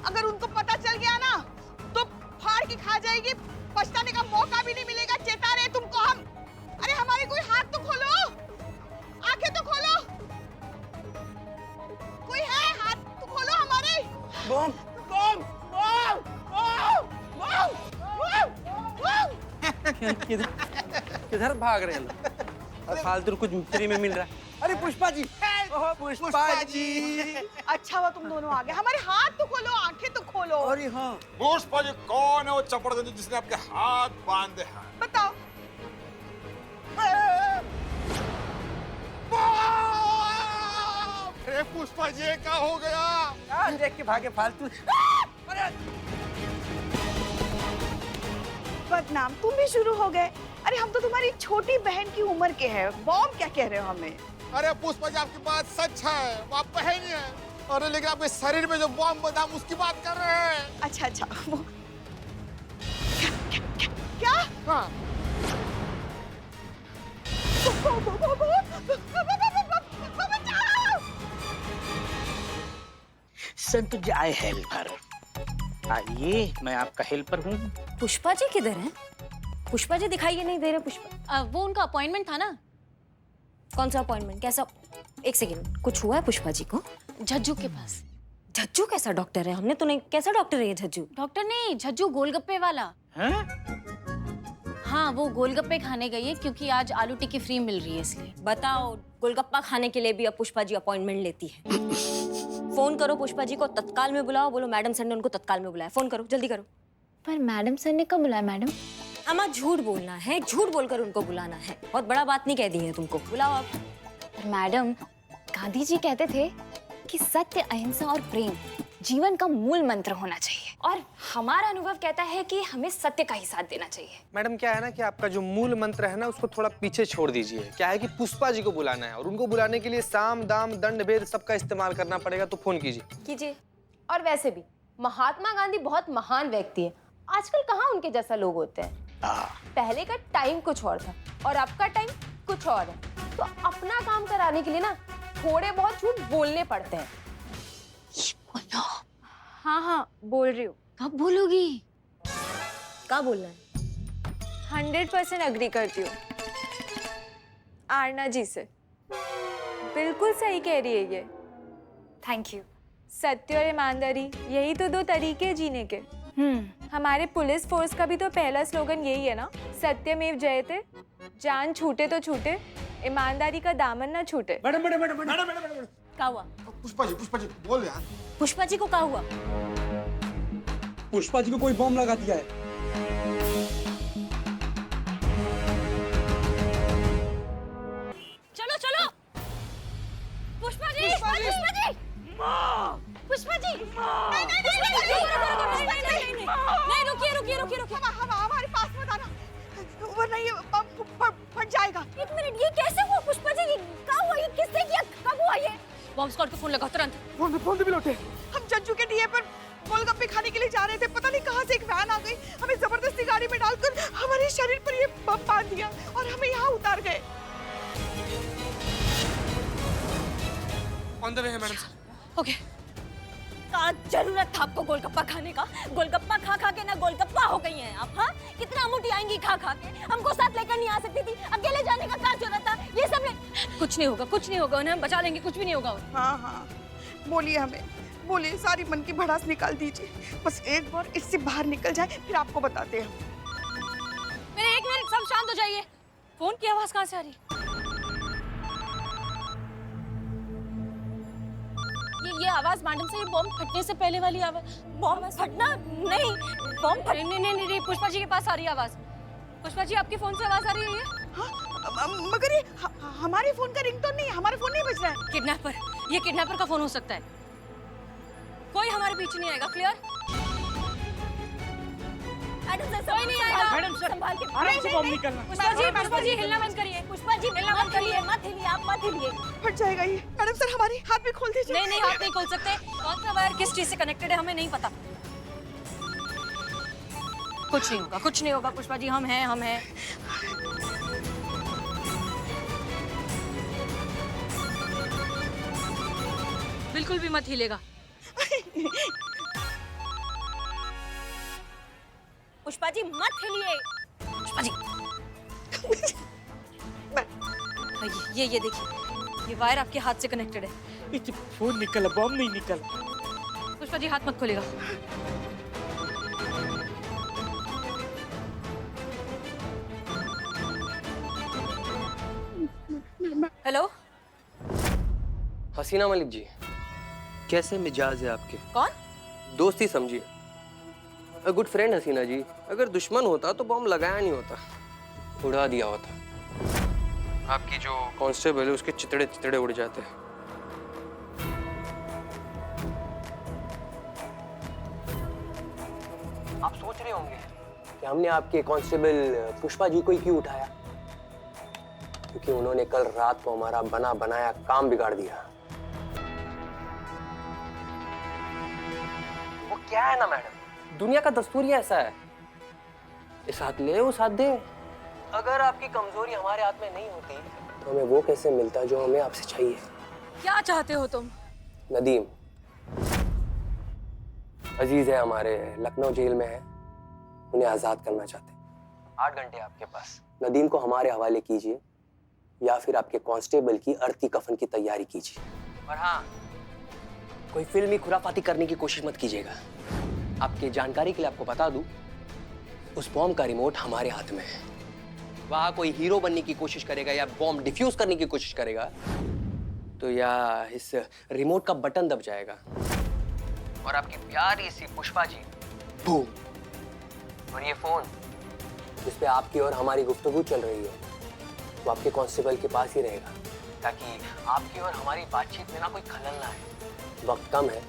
अगर उनको पता चल गया ना तो फाड़ के खा जाएगी, पछताने का मौका भी नहीं मिलेगा। चेता रहे तुमको हम। अरे हमारे कोई हाथ तो खोलो, आंखें तो खोलो, कोई है? हाथ तो खोलो हमारे। बम बम बम बम बम। किधर किधर भाग रहे हैं? और फालतू कुछ फ्री में मिल रहा है। अरे पुष्पा जी, ओह पुष्पा जी। अच्छा हुआ तुम दोनों आ गए। हमारे हाथ तो खोलो, आंखें तो खोलो। अरे हाँ, पुष्पा जी कौन है वो चपड़गंज जिसने आपके हाथ बांधे हैं? बताओ। अरे पुष्पा जी क्या हो गया? देख के भागे फालतू। बदनाम तुम भी शुरू हो गए। अरे हम तो तुम्हारी छोटी बहन की उम्र के हैं। बॉम्ब क्या कह रहे हो हमें? अरे पुष्पा जी आपकी बात सच है, वो आप बहन ही है। अरे लेकिन आपके शरीर में जो बॉम्ब बना हम उसकी बात कर रहे हैं। अच्छा अच्छा वो क्या? हाँ। संत जाए हेल्पर। आइए, मैं आपका हेल्पर हूँ। पुष्पा जी किधर हैं? पुष्पा जी दिखाई नहीं दे रहे। पुष्पा वो उनका अपॉइंटमेंट था ना। कौन सा अपॉइंटमेंट? कैसा? एक सेकंड, कुछ हुआ है पुष्पा जी को? झज्जू के पास। झज्जू कैसा डॉक्टर है? हमने तो नहीं। कैसा डॉक्टर है ये झज्जू? डॉक्टर नहीं, झज्जू गोलगप्पे वाला। हैं? हाँ, वो गोलगप्पे खाने गई है क्योंकि आज आलू टिक्की फ्री मिल रही है इसलिए। बताओ, गोलगप्पा खाने के लिए भी अब पुष्पा जी अपॉइंटमेंट लेती है? फोन करो पुष्पा जी को, तत्काल में बुलाओ। बोलो मैडम सर ने उनको तत्काल में बुलाया। फोन करो, जल्दी करो। पर मैडम सर ने कब बुलाया मैडम? अम्मा झूठ बोलना है, झूठ बोलकर उनको बुलाना है। बहुत बड़ा बात नहीं कह दी है तुमको। बुलाओ आप। पर मैडम, गांधी जी कहते थे कि सत्य, अहिंसा और प्रेम जीवन का मूल मंत्र होना चाहिए, और हमारा अनुभव कहता है कि हमें सत्य का ही साथ देना चाहिए। मैडम क्या है ना कि आपका जो मूल मंत्र है ना उसको थोड़ा पीछे छोड़ दीजिए। क्या है कि पुष्पा जी को बुलाना है और उनको बुलाने के लिए साम दाम दंड भेद सबका इस्तेमाल करना पड़ेगा, तो फोन कीजिए। और वैसे भी महात्मा गांधी बहुत महान व्यक्ति है। आजकल कहाँ उनके जैसा लोग होते हैं। पहले का टाइम कुछ और था और अब का टाइम कुछ और है। तो अपना काम कराने के लिए ना थोड़े बहुत झूठ बोलने पड़ते हैं। हाँ हाँ, बोल रही हूँ। कब बोलोगी? क्या बोलना है? 100% अग्री करती हूँ आरना जी से। बिल्कुल सही कह रही है ये। Thank you. सत्य और ईमानदारी, यही तो दो तरीके हैं जीने के। हमारे पुलिस फोर्स का भी तो पहला स्लोगन यही है ना, सत्यमेव जयते। जान छूटे तो छूटे, ईमानदारी का दामन ना छूटे। मैडम क्या हुआ? पुष्पा जी बोल यार। पुष्पा जी को क्या हुआ? पुष्पा जी को कोई बम लगा दिया है। चलो चलो। पुष्पा जी, पुष्पा जी, पुष्पा जी। नहीं, रुकिए। हमारे पास मत आना, वरना ये बम फट जाएगा। एक मिनट, ये कैसे हुआ पुष्पा जी? क्या हुआ? ये किसने किया? कब हुआ ये? बॉम्ब स्क्वाड को फोन लगाओ तुरंत। फोन भी लौटे। हम जज्जू के डीए पर गोलगप्पे खाने के लिए जा रहे थे। पता नहीं कहाँ से एक वैन आ गई, हमें जबरदस्ती गाड़ी में डालकर हमारे शरीर पर ये बम बांध दिया और हमें यहाँ उतार गए। ऑन द वे है मैडम सर। ओके। क्या जरूरत था आपको गोलगप्पा खाने का? गोलगप्पा खा खा के ना गोलगप्पा हो गई हैं आप। हाँ, कितना मोटी आएंगी खा खा के। हमको साथ लेकर नहीं आ सकती थी, अकेले जाने का क्या जरूरत था? ये सब कुछ नहीं होगा, उन्हें हम बचा लेंगे, कुछ भी नहीं होगा। हाँ, बोलिए हमें, बोलिए, सारी मन की भड़ास निकाल दीजिए। बस एक बार इससे बाहर निकल जाए, फिर आपको बताते हैं। मेरे एक मिनट, सब शांत हो जाइए। फोन की आवाज कहाँ से आ रही? ये आवाज मैडम से, ये बॉम्ब फटने से पहले वाली आवाज। बॉम्ब फटना नहीं, बॉम्ब फट नहीं, पुष्पा जी के पास आ रही है आवाज। पुष्पा जी, आपके फोन से आवाज आ रही है ये? हाँ, मगर ये हमारे फोन का रिंगटोन नहीं है, हमारा फोन नहीं बज रहा है। किडनैपर, ये किडनैपर का फोन हो सकता है। कोई हमारे पीछे नहीं आएगा, क्लियर? कोई नहीं आएगा। मैडम सर, संभाल के। आराम से बम निकलना। पुष्पा जी हिलना बंद करिए। पुष्पा जी हिलना मत करिए, मत हिलिए, आप मत हिलिए। फट जाएगा ये। मैडम सर, हमारी हाथ भी खोल दीजिए। नहीं, हाथ नहीं खोल सकते। कौन सा वायर किस चीज से कनेक्टेड है हमें नहीं पता। कुछ नहीं होगा पुष्पा जी, हम हैं। बिल्कुल भी मत हिलेगा। जी मत हिलिए। पुष्पा जी ये देखिए, ये वायर आपके हाथ से कनेक्टेड है। फोन निकला, बॉम्ब नहीं निकला। पुष्पा जी हाथ मत खोलेगा। हेलो, हसीना मलिक जी, कैसे मिजाज है आपके? कौन? दोस्ती समझिए। अ गुड फ्रेंड हसीना जी, अगर दुश्मन होता तो बॉम्ब लगाया नहीं होता, उड़ा दिया होता। आपकी जो कांस्टेबल है उसके चितड़े चितड़े उड़ जाते हैं। आप सोच रहे होंगे कि हमने आपके कांस्टेबल पुष्पा जी को ही क्यों उठाया, क्योंकि उन्होंने कल रात को हमारा बना बनाया काम बिगाड़ दिया। वो क्या है ना मैडम, दुनिया का दस्तूर ही ऐसा है, इस हाथ ले उस हाथ दे। अगर आपकी कमजोरी हमारे हाथ में नहीं होती तो हमें वो कैसे मिलता जो हमें आपसे चाहिए। क्या चाहते हो तुम? नदीम अजीज है हमारे, लखनऊ जेल में है, उन्हें आजाद करना चाहते हैं। 8 घंटे आपके पास, नदीम को हमारे हवाले कीजिए या फिर आपके कांस्टेबल की अर्थी कफन की तैयारी कीजिए। और हाँ, कोई फिल्मी खुराफाती करने की कोशिश मत कीजिएगा। आपकी जानकारी के लिए आपको बता दूं, उस बॉम्ब का रिमोट हमारे हाथ में है। वहां कोई हीरो बनने की कोशिश करेगा या बॉम्ब डिफ्यूज करने की कोशिश करेगा तो या इस रिमोट का बटन दब जाएगा और आपकी प्यारी सी पुष्पा जी बूम। और ये फोन जिस पे आपकी और हमारी गुफ्तगू चल रही है वो आपके कांस्टेबल के पास ही रहेगा, ताकि आपकी और हमारी बातचीत में ना कोई खलल ना आए। वक्त कम है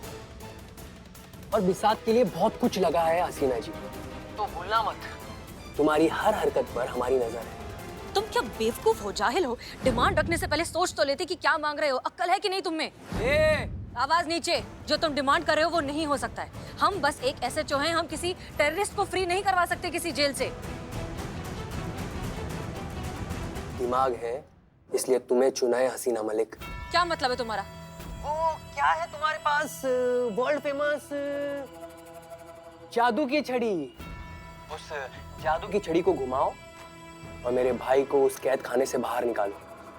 और बिसात के लिए बहुत कुछ लगा है हसीना जी, तो भूलना मत, तुम्हारी हर हरकत पर हमारी नजर है। तुम क्या बेवकूफ हो, जाहिल हो? डिमांड रखने से पहले सोच तो लेते कि क्या मांग रहे हो। अक्ल है कि नहीं तुम में? आवाज नीचे। जो तुम डिमांड कर रहे हो वो नहीं हो सकता है। हम बस एक एसएचओ हैं, हम किसी टेररिस्ट को फ्री नहीं करवा सकते किसी जेल से। दिमाग है इसलिए तुम्हें चुना है हसीना मलिक। क्या मतलब है तुम्हारा? ओ क्या है तुम्हारे पास? वर्ल्ड फेमस जादू की छड़ी। उस जादू की छड़ी को घुमाओ और मेरे भाई को उस कैद खाने से बाहर निकालो।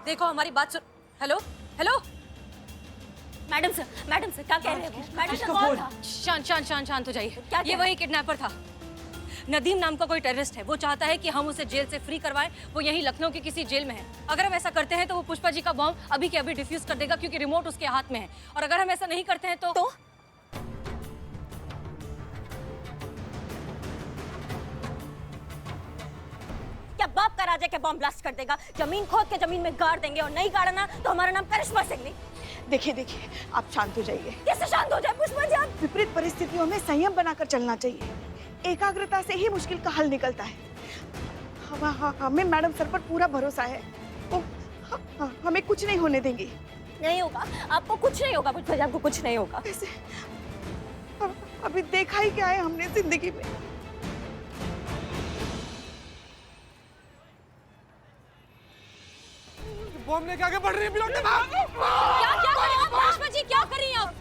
देखो हमारी बात सुन। हेलो हेलो, मैडम सर क्या कह रहे हो? मैडम सर कौन था? शांत हो जाइए। ये वही किडनैपर था, नदीम नाम का कोई टेररिस्ट है। वो चाहता है कि हम उसे जेल से फ्री करवाएं। वो यहीं लखनऊ की किसी जेल में है। अगर हम ऐसा करते हैं तो वो पुष्पा जी का बॉम्ब अभी के अभी डिफ्यूज कर देगा, क्योंकि रिमोट उसके हाथ में है। और अगर हम ऐसा नहीं करते हैं तो क्या बाप का राजा के बॉम्ब ब्लास्ट कर देगा? जमीन खोद के जमीन में गाड़ देंगे, और नहीं गाड़ा ना तो हमारा नाम करिश्मा सिंह नहीं। देखिए आप शांत हो जाइए। कैसे शांत हो जाए पुष्पा जी? आप विपरीत परिस्थितियों में संयम बनाकर चलना चाहिए। एकाग्रता से ही मुश्किल का हल निकलता है। हमें मैडम सर पर पूरा भरोसा है। वो हमें कुछ नहीं होने देंगी। नहीं होगा, आपको कुछ नहीं होगा पुष्पा जी, आपको कुछ नहीं होगा। अभी देखा ही क्या है हमने जिंदगी में। बॉम्ब लेके आगे बढ़ रही है। क्या कर रहे हैं आप पुष्पा जी? क्या कर रही हैं आप?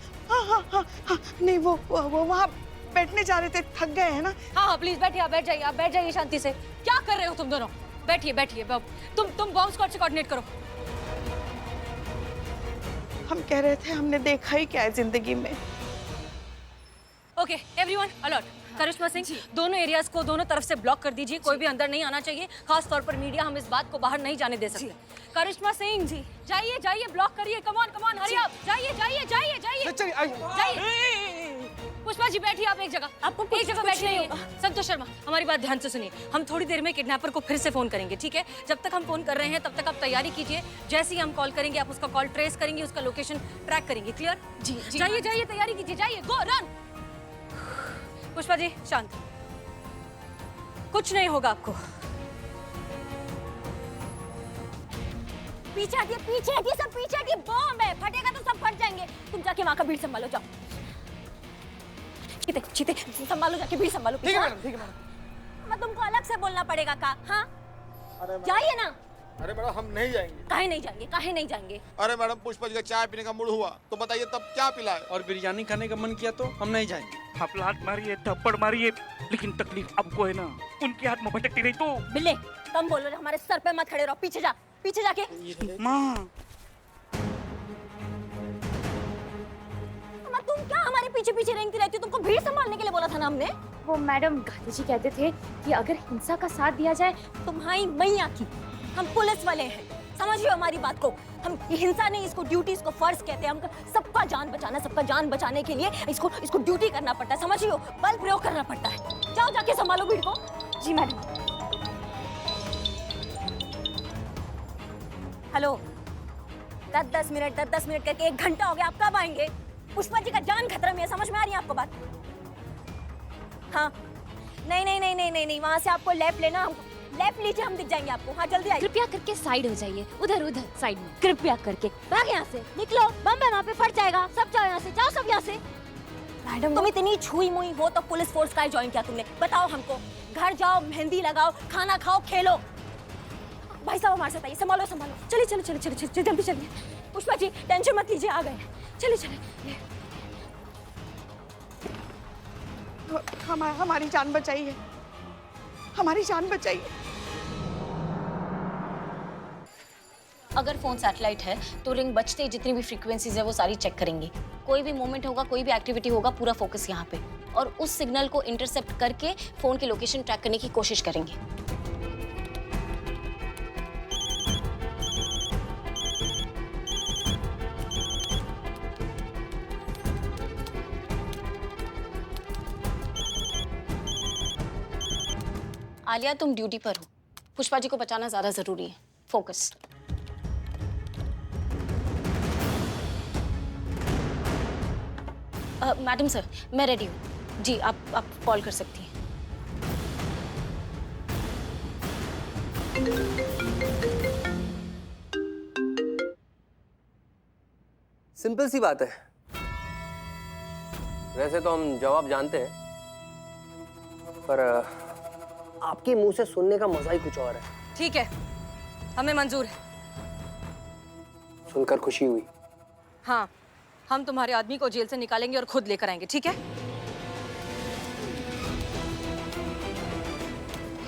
हाँ, नहीं वो वहाँ बैठने जा रहे थे, थक गए हैं ना। हाँ प्लीज बैठिए, आप बैठ जाइए शांति से। क्या कर रहे हो तुम दोनों? बैठिए। तुम बॉम्ब स्क्वाड से कोऑर्डिनेट करो। हम कह रहे थे हमने देखा ही क्या है जिंदगी में। Okay everyone alert. Karishma Singh, दोनों एरियाज को दोनों तरफ से ब्लॉक कर दीजिए। कोई भी अंदर नहीं आना चाहिए, खास तौर पर मीडिया। हम इस बात को बाहर नहीं जाने दे सकते। करिश्मा सिंह जी जाइए, ब्लॉक करिए। Come on hurry up. जाइए। पुष्पा जी बैठिए आप एक जगह। आपको एक जगह बैठिए। संतोष शर्मा, हमारी बात ध्यान से सुनिए। हम थोड़ी देर में किडनैपर को फिर से फोन करेंगे, ठीक है? जब तक हम फोन कर रहे हैं तब तक आप तैयारी कीजिए। जैसे ही हम कॉल करेंगे आप उसका कॉल ट्रेस करेंगे, उसका लोकेशन ट्रैक करेंगे। क्लियर? जी। जाइए, तैयारी कीजिए। जाइए, गो रन। पुष्पा जी शांत, कुछ नहीं होगा आपको। पीछे हटिए, सब पीछे हटिए। बॉम्ब है, फटेगा तो सब फट जाएंगे। तुम जाके वहां का भीड़ संभालो, जाओ। चीते संभालो, जाके भीड़ संभालो। ठीक है मैडम। मैं तुमको अलग से बोलना पड़ेगा का? हाँ जाइए ना। अरे मैडम हम नहीं जाएंगे। काहे नहीं जाएंगे, काहे नहीं जाएंगे? अरे मैडम पुष्पा जी का चाय पीने का मूड हुआ तो बताइए तब क्या पिलाए? और बिरयानी खाने का मन किया तो हम नहीं जाएंगे। आप लात मारिए, थप्पड़ मारिए, लेकिन तकलीफ आपको है ना। उनके हाथ में भटकती रही तो। बिल्ले कम बोलो रे, हमारे सर पे मत खड़े रहो, पीछे जा, पीछे जाके। माँ तुम क्या हमारे पीछे पीछे रेंगती रहती हो? तुमको भीड़ संभालने के लिए बोला था ना हमने। वो मैडम गांधी जी कहते थे कि अगर हिंसा का साथ दिया जाए तुम्हारी मैया की, हम पुलिस वाले हैं, समझिए हमारी बात को। हम ये हिंसा नहीं, इसको ड्यूटी, इसको फर्ज कहते हैं। हम सबका जान बचाना, सबका जान बचाने के लिए इसको ड्यूटी करना पड़ता है, समझियो, बल प्रयोग करना पड़ता है। जाओ जाके संभालो भीड़ को। जी मैडम। हेलो, 10-10 मिनट करके 1 घंटा हो गया, आप कब आएंगे? पुष्पा जी का जान खतरा में है, समझ में आ रही है आपको बात? हाँ, नहीं, वहाँ से आपको लेफ्ट लेना, हम लेफ्ट लीजिए, हम दिख जाएंगे आपको। हाँ जल्दी आइए। कृपया करके साइड हो जाइए, उधर साइड में, कृपया करके। भाग यहाँ से, निकलो, बम है वहाँ पे, फट जाएगा। सब जाओ यहाँ से, जाओ सब यहाँ से। मैडम तुम इतनी छुई मुई हो तो पुलिस फोर्स का ज्वाइन किया तुमने? बताओ हमको। घर जाओ, मेहंदी लगाओ, खाना खाओ, खेलो। भाई साहब हमारे साथ आइए, संभालो। चलिए जल्दी चलिए। पुष्पा जी टेंशन मत लीजिए, आ गए। चलिए। हमारी जान बचाइए, हमारी जान बचाइए। अगर फोन सैटेलाइट है तो रिंग बजते ही जितनी भी फ्रीक्वेंसीज है वो सारी चेक करेंगे। कोई भी मोमेंट होगा, कोई भी एक्टिविटी होगा, पूरा फोकस यहाँ पे, और उस सिग्नल को इंटरसेप्ट करके फोन की लोकेशन ट्रैक करने की कोशिश करेंगे। आलिया तुम ड्यूटी पर हो, पुष्पा जी को बचाना ज्यादा जरूरी है। फोकस। मैडम सर मैं रेडी हूँ जी, आप कॉल कर सकती हैं। सिंपल सी बात है। वैसे तो हम जवाब जानते हैं, पर आपके मुंह से सुनने का मजा ही कुछ और है। ठीक है, हमें मंजूर है। सुनकर खुशी हुई। हाँ, हम तुम्हारे आदमी को जेल से निकालेंगे और खुद लेकर आएंगे, ठीक है?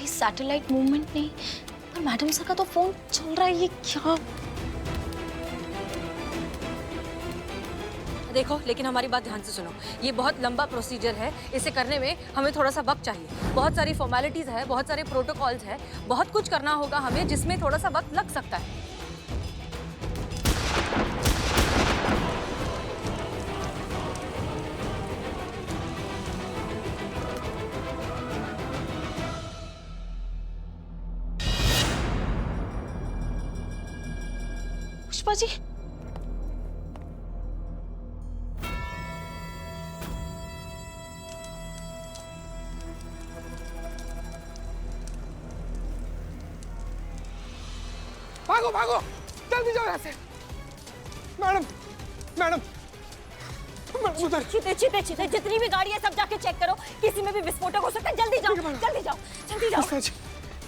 ये सैटेलाइट मूवमेंट नहीं, पर मैडम सर का तो फोन चल रहा है, ये क्या? देखो, लेकिन हमारी बात ध्यान से सुनो। ये बहुत लंबा प्रोसीजर है, इसे करने में हमें थोड़ा सा वक्त चाहिए। बहुत सारी फॉर्मेलिटीज है, बहुत सारे प्रोटोकॉल्स है, बहुत कुछ करना होगा हमें, जिसमें थोड़ा सा वक्त लग सकता है। पुष्पा जी भागो, जल्दी जाओ यहाँ से। मैडम उधर। चीते जितनी भी गाड़ी है सब जाके चेक करो, किसी में भी विस्फोटक हो सकता है। जल्दी जाओ।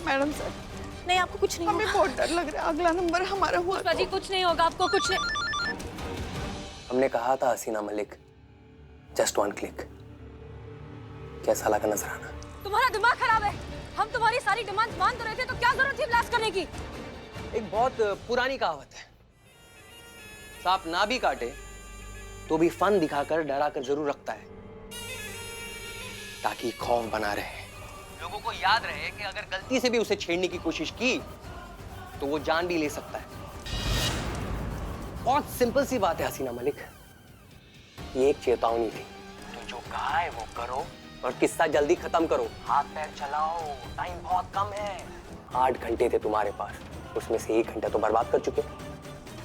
मैडम सर, नहीं आपको कुछ नहीं हमें होगा। बहुत डर लग रहा है, अगला नंबर हमारा हुआ पुष्पा जी कुछ नहीं होगा, आपको कुछ नहीं। हमने कहा था हसीना मलिक, जस्ट 1 क्लिक। कैसा लगा नजराना? तुम्हारा दिमाग खराब है। हम तुम्हारी सारी डिमांड मान तो रहे थे, तो क्या जरूरत थी ब्लास्ट करने की? एक बहुत पुरानी कहावत है, सांप ना भी काटे तो भी फन दिखाकर डराकर जरूर रखता है, ताकि खौफ बना रहे, लोगों को याद रहे कि अगर गलती से भी उसे छेड़ने की कोशिश की तो वो जान भी ले सकता है। बहुत सिंपल सी बात है हसीना मलिक, ये एक चेतावनी थी। तो जो कहा है वो करो और किस्सा जल्दी खत्म करो। हाथ पैर चलाओ, टाइम बहुत कम है। 8 घंटे थे तुम्हारे पास, उसमें से 1 घंटा तो बर्बाद कर चुके।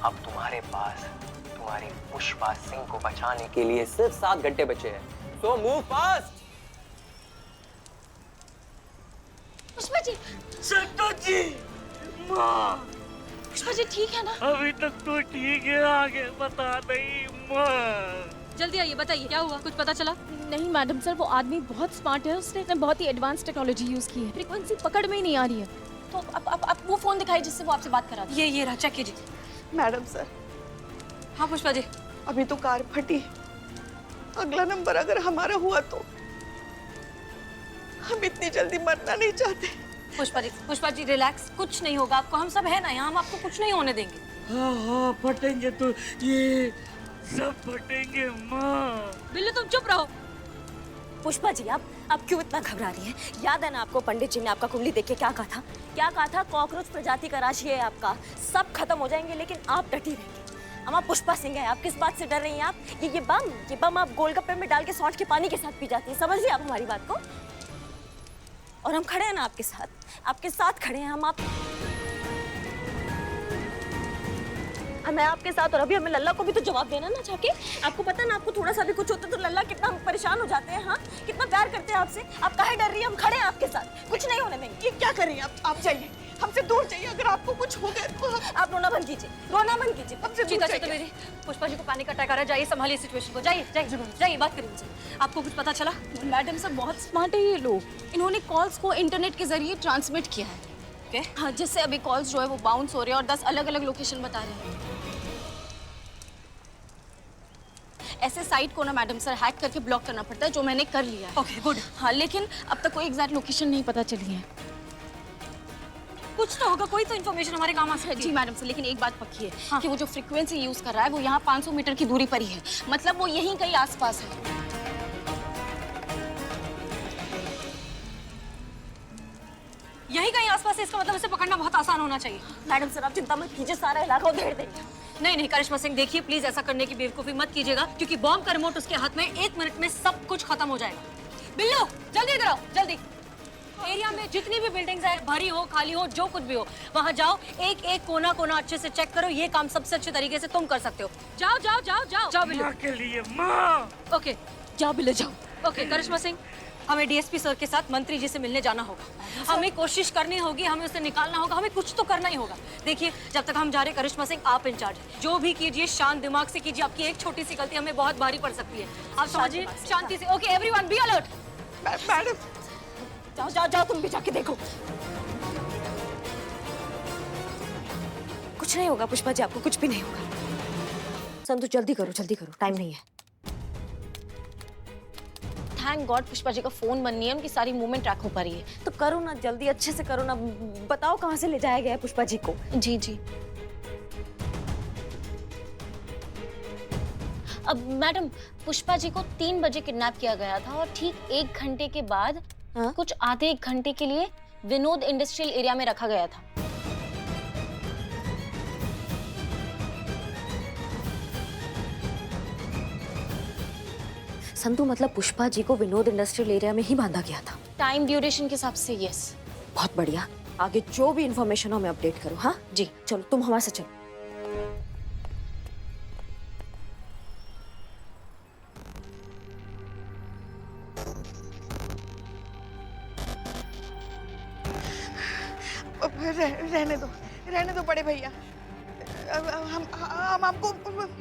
अब तुम्हारे पास तुम्हारी पुष्पा सिंह को बचाने के लिए सिर्फ 7 घंटे बचे हैं, तो मूव फास्ट। पुष्पा जी, माँ पुष्पा जी ठीक है ना? अभी तक तो ठीक है, आगे पता नहीं माँ। जल्दी आइए, बताइए क्या हुआ, कुछ पता चला? नहीं मैडम सर, वो आदमी बहुत स्मार्ट है, उसने बहुत ही एडवांस टेक्नोलॉजी यूज की है, फ्रीक्वेंसी पकड़ में ही नहीं आ रही है। तो आप वो फोन दिखाइए जिससे वो आपसे बात करा था। ये रहा, चेक कीजिए। मैडम सर, हाँ पुष्पा जी। अभी तो कार फटी, अगला नंबर अगर हमारा हुआ तो हम इतनी जल्दी मरना नहीं चाहते। पुष्पा जी रिलैक्स, कुछ नहीं होगा आपको, हम सब है ना यहाँ, हम आपको कुछ नहीं होने देंगे। हाँ फटेंगे तो ये सब फटेंगे माँ। बिल्लू तुम चुप रहो। पुष्पा जी आप क्यों इतना घबरा रही हैं? याद है ना आपको पंडित जी ने आपका कुंडली देख के क्या कहा था? कॉकरोच प्रजाति का राशि है आपका, सब खत्म हो जाएंगे लेकिन आप डटी रहेंगे। हम आप पुष्पा सिंह हैं, आप किस बात से डर रही हैं? आप ये बम आप गोलगप्पे में डाल के सौंठ के पानी के साथ पी जाती हैं, समझ लिया आप हमारी बात को? और हम खड़े हैं ना आपके साथ खड़े हैं हम। मैं आपके साथ, और अभी हमें लल्ला को भी तो जवाब देना ना जाके। आपको पता ना, आपको थोड़ा सा भी कुछ होता तो लल्ला कितना परेशान हो जाते हैं। हाँ, कितना प्यार करते हैं आपसे। आप काहे डर रही हैं? हम खड़े हैं आपके साथ, कुछ नहीं होने देंगे। ये क्या कर रही हैं आप जाइए, हमसे दूर जाइए। अगर आपको कुछ हो गया तो आप रोना बंद कीजिए, हमसे दूर जाइए। मेरी पुष्पा जी को पैनिक अटैक आ रहा है, जाइए संभालिए सिचुएशन को, जाइए बात करिए उनसे। आपको कुछ पता चला? मैडम सर बहुत स्मार्ट है ये लोग, इन्होंने कॉल्स को इंटरनेट के जरिए ट्रांसमिट किया है। हाँ, जिससे अभी कॉल्स जो है वो बाउंस हो रहे हैं और 10 अलग-अलग लोकेशन बता रहे हैं। ऐसे साइट को ना मैडम सर हैक करके ब्लॉक करना पड़ता है, जो मैंने कर लिया है। Okay good. हाँ, लेकिन अब तक कोई एग्जैक्ट लोकेशन नहीं पता चली है। कुछ तो होगा, कोई तो इन्फॉर्मेशन हमारे काम आ सकती है। जी मैडम सर, लेकिन एक बात पक्की है कि वो जो फ्रीक्वेंसी यूज कर रहा है वो यहाँ 500 मीटर की दूरी पर ही है, मतलब वो यहीं कहीं आसपास है। यही कहीं आसपास है, इसका मतलब इसे पकड़ना बहुत आसान होना चाहिए। मैडम सर आप चिंता मत कीजिए, सारा इलाका उधेड़ देंगे। नहीं करिश्मा सिंह, देखिए प्लीज ऐसा करने की बेवकूफी मत कीजिएगा, क्योंकि बॉम्ब का रिमोट उसके हाथ में, 1 मिनट में सब कुछ खत्म हो जाएगा। बिल्लू जल्दी इधर आओ, जल्दी। एरिया में जितनी भी बिल्डिंग्स है, भरी हो खाली हो जो कुछ भी हो, वहां जाओ, एक एक कोना कोना अच्छे से चेक करो। ये काम सबसे अच्छे तरीके से तुम कर सकते हो। जाओ बिल्लू। माँ के लिए माँ। ओके जाओ बिल्लू जाओ। ओके करिश्मा सिंह, हमें डीएसपी सर के साथ मंत्री जी से मिलने जाना होगा। हमें कोशिश करनी होगी, हमें उसे निकालना होगा, हमें कुछ तो करना ही होगा। देखिए जब तक हम जा रहे, करिश्मा सिंह आप इंचार्ज हैं, जो भी कीजिए शांत दिमाग से कीजिए। आपकी एक छोटी सी गलती हमें बहुत भारी पड़ सकती है, आप समझिए, शांति से। Okay everyone be alert. Madam जाओ तुम भी जाके देखो। कुछ नहीं होगा पुष्पा जी, आपको कुछ भी नहीं होगा। संतु जल्दी करो, टाइम नहीं है। थैंक गॉड पुष्पा जी का फोन बन नहीं है, उनकी सारी मूवमेंट ट्रैक हो पा रही है। तो करो ना जल्दी, अच्छे से करो ना, बताओ कहाँ से ले जाया गया है पुष्पा जी को। जी अब मैडम, पुष्पा जी को 3 बजे किडनैप किया गया था और ठीक 1 घंटे के बाद कुछ आधे 1 घंटे के लिए विनोद इंडस्ट्रियल एरिया में रखा गया था। संतु मतलब पुष्पा जी को विनोद इंडस्ट्रियल एरिया में ही बांधा गया था। टाइम ड्यूरेशन के हिसाब से यस। बहुत बढ़िया, आगे जो भी इंफॉर्मेशन हो हमें अपडेट करो। हाँ जी, चलो तुम हमारे से चलो। रहने दो बड़े भैया। हम आपको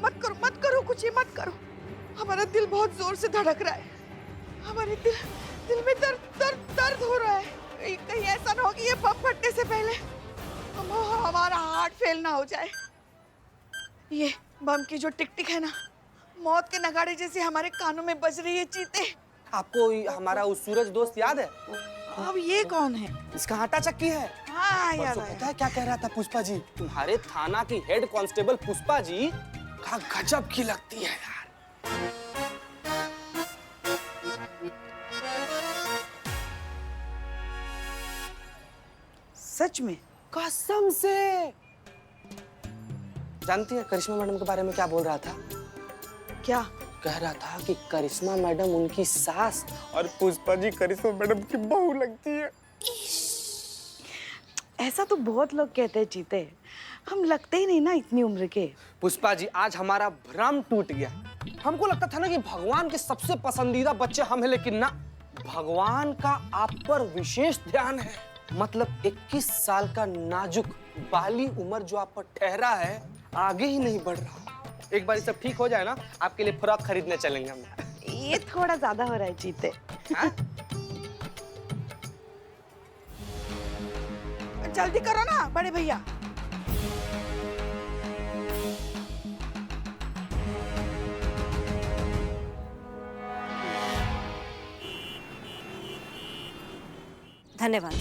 मत करो कुछ, ये मत करो। हमारा दिल बहुत जोर से धड़क रहा है, हमारे दिल में दर्द हो रहा है। कहीं ऐसा ना हो कि ये बम फटने से पहले हमारा हार्ट फेल ना हो जाए। ये बम की जो टिक है ना, मौत के नगाड़े जैसे हमारे कानों में बज रही है। चीते, आपको हमारा उस सूरज दोस्त याद है? अब ये कौन है? इसका आटा चक्की है। हाँ याद आया। पता है क्या कह रहा था पुष्पा जी? तुम्हारे थाना की हेड कांस्टेबल पुष्पा जी का गजब की लगती है यार। सच में? कसम से। जानती है करिश्मा मैडम के बारे में क्या बोल रहा था? क्या कह रहा था कि करिश्मा मैडम उनकी सास और पुष्पा जी करिश्मा मैडम की बहू लगती है। ऐसा तो बहुत लोग कहते हैं चीते, हम लगते ही नहीं ना इतनी उम्र के। पुष्पा जी आज हमारा भ्रम टूट गया। हमको लगता था ना कि भगवान के सबसे पसंदीदा बच्चे हम हैं, लेकिन ना, भगवान का आप पर विशेष ध्यान है। मतलब 21 साल का नाजुक बाली उम्र जो आप पर ठहरा है, आगे ही नहीं बढ़ रहा। एक बार सब ठीक हो जाए ना, आपके लिए फ्रॉक खरीदने चलेंगे हम। ये थोड़ा ज्यादा हो रहा है चीते। जल्दी करो ना बड़े भैया। धन्यवाद।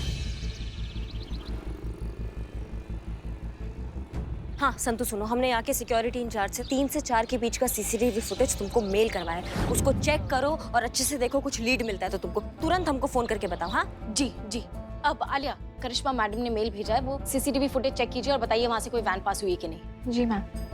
हाँ संतु सुनो, हमने यहाँ के सिक्योरिटी इंचार्ज से 3 से 4 के बीच का सीसीटीवी फुटेज तुमको मेल करवाया है। उसको चेक करो और अच्छे से देखो, कुछ लीड मिलता है तो तुमको तुरंत हमको फोन करके बताओ। हाँ जी जी। अब आलिया, करिश्मा मैडम ने मेल भेजा है, वो सीसीटीवी फुटेज चेक कीजिए और बताइए वहाँ से कोई वैन पास हुई है कि नहीं। जी मैम।